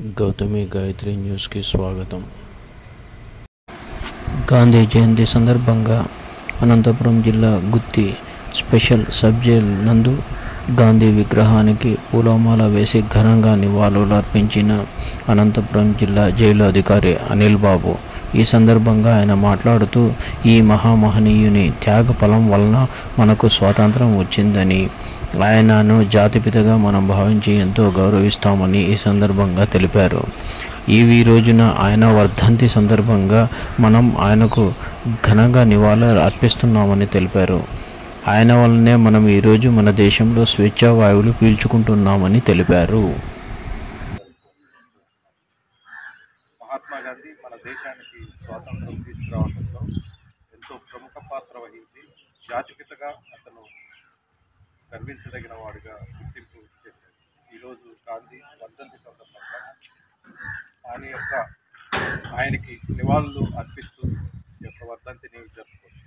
గౌతమి గాయత్రి న్యూస్కి స్వాగతం. గాంధీ జయంతి సందర్భంగా అనంతపురం జిల్లా గుత్తి స్పెషల్ సబ్ జైలు నందు గాంధీ విగ్రహానికి పూలమాల వేసి ఘనంగా నివాళులు అర్పించిన అనంతపురం జిల్లా జైలు అధికారి అనిల్ బాబు. ఈ సందర్భంగా ఆయన మాట్లాడుతూ, ఈ మహామహనీయుని త్యాగ ఫలం వలన మనకు స్వాతంత్రం వచ్చిందని, ఆయనను జాతిపితగా మనం భావించి ఎంతో గౌరవిస్తామని ఈ సందర్భంగా తెలిపారు. ఈ రోజున ఆయన వర్ధంతి సందర్భంగా మనం ఆయనకు ఘనంగా నివాళులు అర్పిస్తున్నామని తెలిపారు. ఆయన వల్లనే మనం ఈరోజు మన దేశంలో స్వేచ్ఛా వాయువులు పీల్చుకుంటున్నామని తెలిపారు. మహాత్మా గాంధీ మన దేశానికి స్వాతంత్రం తీసుకురావడంలో ఎంతో ప్రముఖ పాత్ర వహించి జాతిపితగా అతను గర్వించదగిన వాడిగా గుర్తింపు చేశారు. ఈరోజు గాంధీ వర్ధంతి సందర్భంగా ఆయనకి నివాళులు అర్పిస్తూ ఈ యొక్క వర్ధంతిని జరుపుకోవచ్చు.